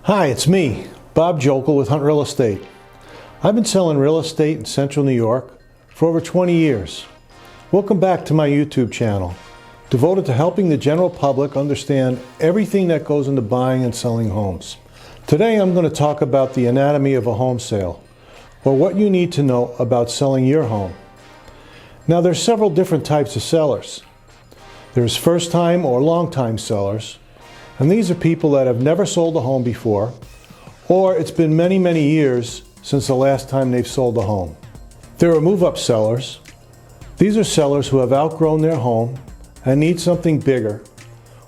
Hi, it's me, Bob Jokel with Hunt Real Estate. I've been selling real estate in Central New York for over 20 years. Welcome back to my YouTube channel, devoted to helping the general public understand everything that goes into buying and selling homes. Today I'm going to talk about the anatomy of a home sale, or what you need to know about selling your home. Now there's several different types of sellers. There's first-time or long-time sellers, and these are people that have never sold a home before, or it's been many, many years since the last time they've sold a home. There are move-up sellers. These are sellers who have outgrown their home and need something bigger,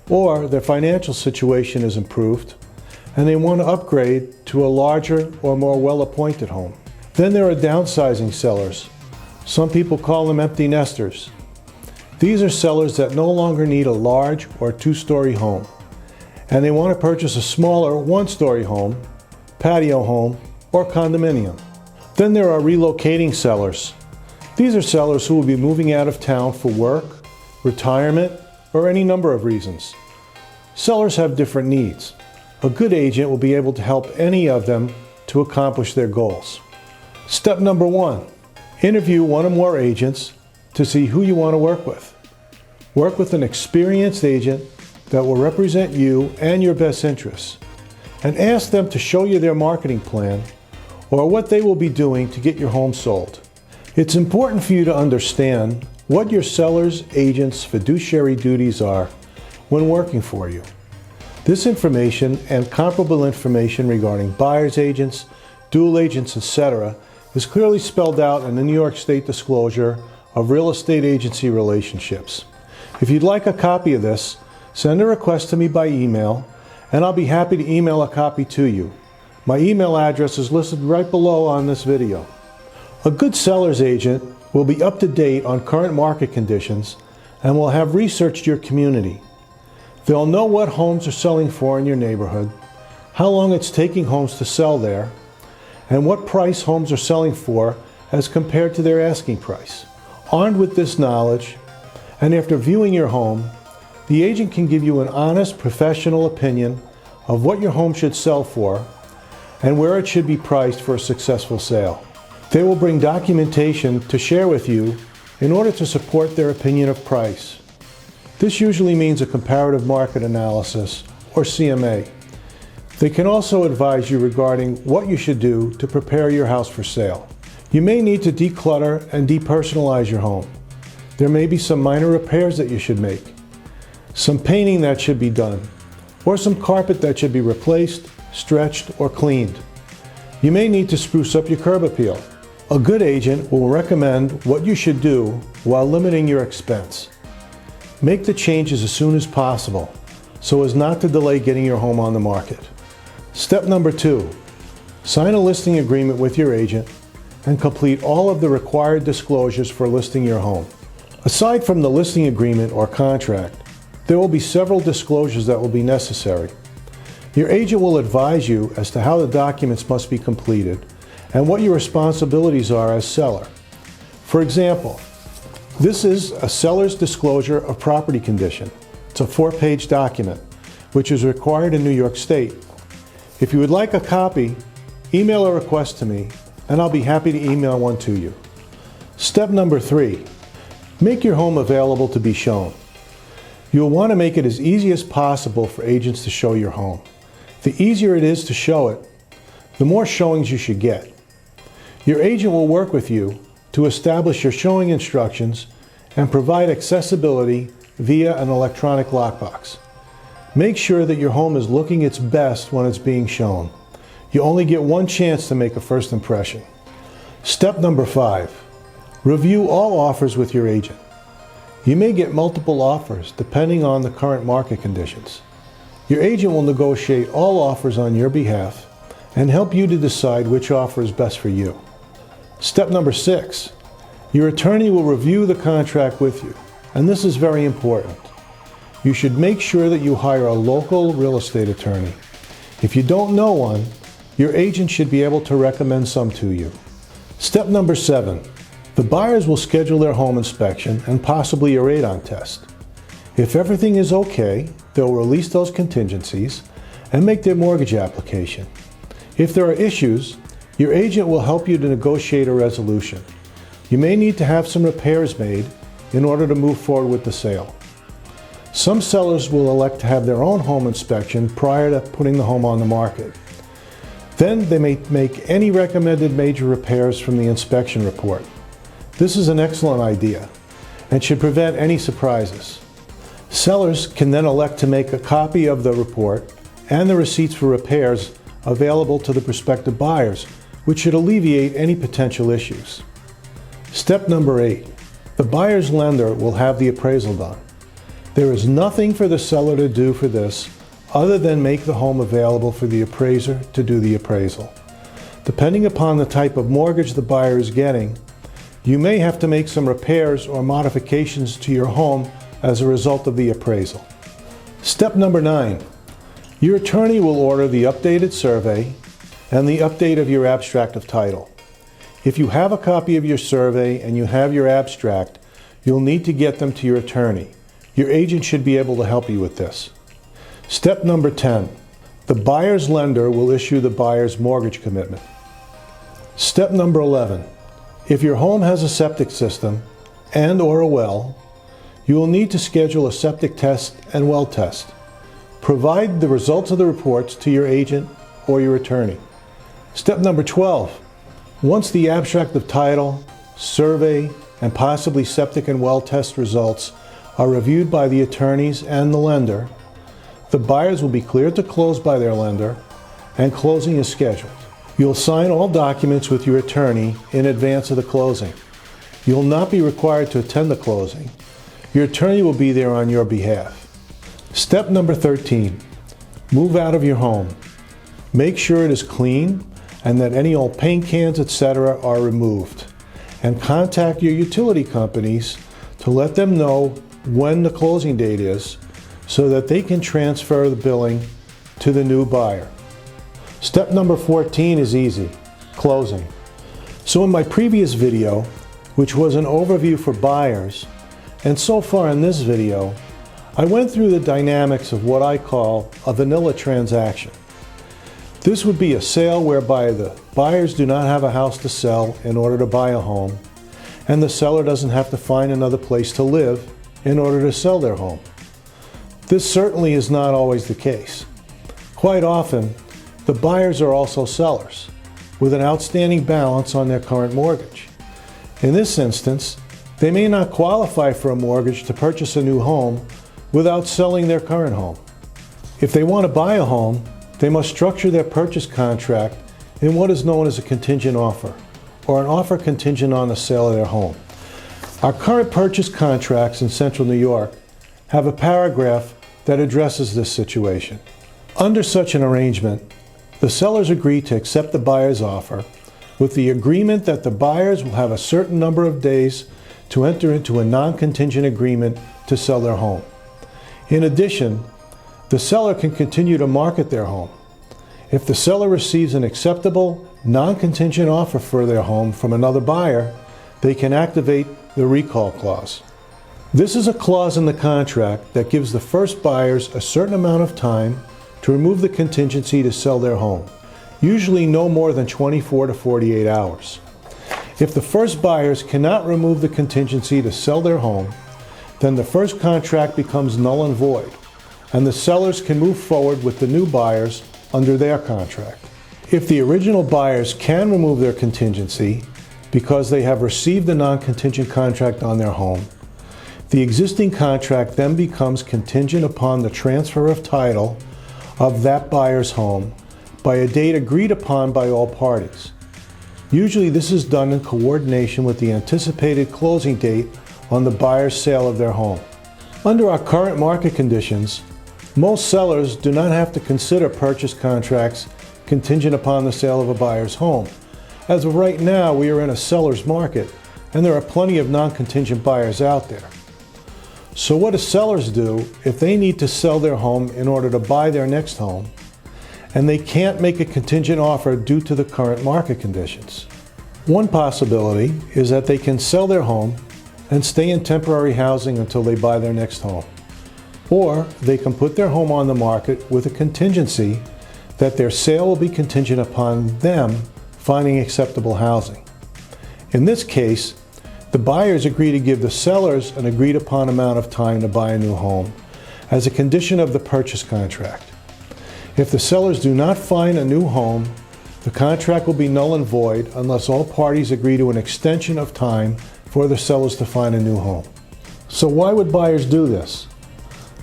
or their financial situation is improved and they want to upgrade to a larger or more well-appointed home. Then there are downsizing sellers. Some people call them empty nesters. These are sellers that no longer need a large or two-story home, and they want to purchase a smaller one-story home, patio home, or condominium. Then there are relocating sellers. These are sellers who will be moving out of town for work, retirement, or any number of reasons. Sellers have different needs. A good agent will be able to help any of them to accomplish their goals. Step number 1, interview one or more agents to see who you want to work with. Work with an experienced agent that will represent you and your best interests, and ask them to show you their marketing plan or what they will be doing to get your home sold. It's important for you to understand what your seller's agent's fiduciary duties are when working for you. This information and comparable information regarding buyer's agents, dual agents, etc. is clearly spelled out in the New York State Disclosure of Real Estate Agency Relationships. If you'd like a copy of this, send a request to me by email, and I'll be happy to email a copy to you. My email address is listed right below on this video. A good seller's agent will be up to date on current market conditions and will have researched your community. They'll know what homes are selling for in your neighborhood, how long it's taking homes to sell there, and what price homes are selling for as compared to their asking price. Armed with this knowledge, and after viewing your home, the agent can give you an honest, professional opinion of what your home should sell for and where it should be priced for a successful sale. They will bring documentation to share with you in order to support their opinion of price. This usually means a comparative market analysis, or CMA. They can also advise you regarding what you should do to prepare your house for sale. You may need to declutter and depersonalize your home. There may be some minor repairs that you should make, some painting that should be done, or some carpet that should be replaced, stretched, or cleaned. You may need to spruce up your curb appeal. A good agent will recommend what you should do while limiting your expense. Make the changes as soon as possible so as not to delay getting your home on the market. Step number 2, sign a listing agreement with your agent and complete all of the required disclosures for listing your home. Aside from the listing agreement or contract, there will be several disclosures that will be necessary. Your agent will advise you as to how the documents must be completed and what your responsibilities are as seller. For example, this is a seller's disclosure of property condition. It's a 4-page document, which is required in New York State. If you would like a copy, email a request to me, and I'll be happy to email one to you. Step number 3, make your home available to be shown. You'll want to make it as easy as possible for agents to show your home. The easier it is to show it, the more showings you should get. Your agent will work with you to establish your showing instructions and provide accessibility via an electronic lockbox. Make sure that your home is looking its best when it's being shown. You only get one chance to make a first impression. Step number 5, review all offers with your agent. You may get multiple offers depending on the current market conditions. Your agent will negotiate all offers on your behalf and help you to decide which offer is best for you. Step number 6, your attorney will review the contract with you, and this is very important. You should make sure that you hire a local real estate attorney. If you don't know one, your agent should be able to recommend some to you. Step number 7, the buyers will schedule their home inspection and possibly a radon test. If everything is okay, they'll release those contingencies and make their mortgage application. If there are issues, your agent will help you to negotiate a resolution. You may need to have some repairs made in order to move forward with the sale. Some sellers will elect to have their own home inspection prior to putting the home on the market. Then they may make any recommended major repairs from the inspection report. This is an excellent idea and should prevent any surprises. Sellers can then elect to make a copy of the report and the receipts for repairs available to the prospective buyers, which should alleviate any potential issues. Step number 8. The buyer's lender will have the appraisal done. There is nothing for the seller to do for this other than make the home available for the appraiser to do the appraisal. Depending upon the type of mortgage the buyer is getting, you may have to make some repairs or modifications to your home as a result of the appraisal. Step number 9. Your attorney will order the updated survey and the update of your abstract of title. If you have a copy of your survey and you have your abstract, you'll need to get them to your attorney. Your agent should be able to help you with this. Step number 10. The buyer's lender will issue the buyer's mortgage commitment. Step number 11. If your home has a septic system and/or a well, you will need to schedule a septic test and well test. Provide the results of the reports to your agent or your attorney. Step number 12. Once the abstract of title, survey, and possibly septic and well test results are reviewed by the attorneys and the lender, the buyers will be cleared to close by their lender and closing is scheduled. You'll sign all documents with your attorney in advance of the closing. You'll not be required to attend the closing. Your attorney will be there on your behalf. Step number 13. Move out of your home. Make sure it is clean and that any old paint cans, etc. are removed. And contact your utility companies to let them know when the closing date is so that they can transfer the billing to the new buyer. Step number 14 is easy, closing. So in my previous video, which was an overview for buyers, and so far in this video, I went through the dynamics of what I call a vanilla transaction. This would be a sale whereby the buyers do not have a house to sell in order to buy a home, and the seller doesn't have to find another place to live in order to sell their home. This certainly is not always the case. Quite often, the buyers are also sellers, with an outstanding balance on their current mortgage. In this instance, they may not qualify for a mortgage to purchase a new home without selling their current home. If they want to buy a home, they must structure their purchase contract in what is known as a contingent offer, or an offer contingent on the sale of their home. Our current purchase contracts in Central New York have a paragraph that addresses this situation. Under such an arrangement, the sellers agree to accept the buyer's offer with the agreement that the buyers will have a certain number of days to enter into a non-contingent agreement to sell their home. In addition, the seller can continue to market their home. If the seller receives an acceptable, non-contingent offer for their home from another buyer, they can activate the recall clause. This is a clause in the contract that gives the first buyers a certain amount of time to remove the contingency to sell their home, usually no more than 24 to 48 hours. If the first buyers cannot remove the contingency to sell their home, then the first contract becomes null and void, and the sellers can move forward with the new buyers under their contract. If the original buyers can remove their contingency because they have received a non-contingent contract on their home, the existing contract then becomes contingent upon the transfer of title of that buyer's home by a date agreed upon by all parties. Usually this is done in coordination with the anticipated closing date on the buyer's sale of their home. Under our current market conditions, most sellers do not have to consider purchase contracts contingent upon the sale of a buyer's home. As of right now, we are in a seller's market, and there are plenty of non-contingent buyers out there. So what do sellers do if they need to sell their home in order to buy their next home, and they can't make a contingent offer due to the current market conditions? One possibility is that they can sell their home and stay in temporary housing until they buy their next home. Or they can put their home on the market with a contingency that their sale will be contingent upon them finding acceptable housing. In this case, the buyers agree to give the sellers an agreed upon amount of time to buy a new home as a condition of the purchase contract. If the sellers do not find a new home, the contract will be null and void unless all parties agree to an extension of time for the sellers to find a new home. So why would buyers do this?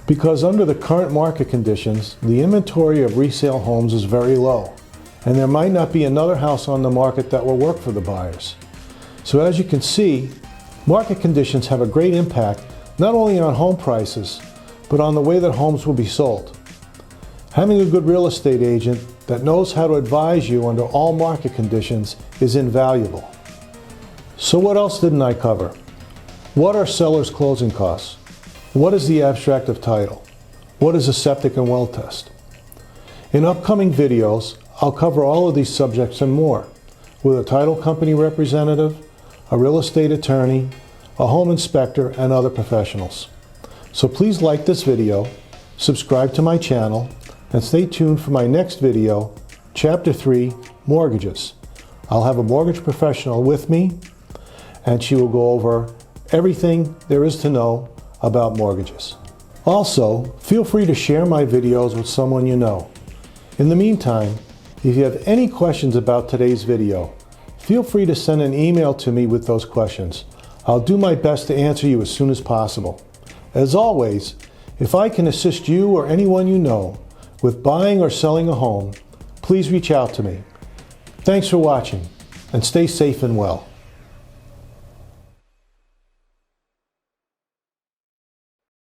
Because under the current market conditions, the inventory of resale homes is very low, and there might not be another house on the market that will work for the buyers. So as you can see, market conditions have a great impact not only on home prices, but on the way that homes will be sold. Having a good real estate agent that knows how to advise you under all market conditions is invaluable. So what else didn't I cover? What are sellers' closing costs? What is the abstract of title? What is a septic and well test? In upcoming videos, I'll cover all of these subjects and more with a title company representative, a real estate attorney, a home inspector, and other professionals. So please like this video, subscribe to my channel, and stay tuned for my next video, Chapter 3, Mortgages. I'll have a mortgage professional with me, and she will go over everything there is to know about mortgages. Also, feel free to share my videos with someone you know. In the meantime, if you have any questions about today's video, feel free to send an email to me with those questions. I'll do my best to answer you as soon as possible. As always, if I can assist you or anyone you know with buying or selling a home, please reach out to me. Thanks for watching, and stay safe and well.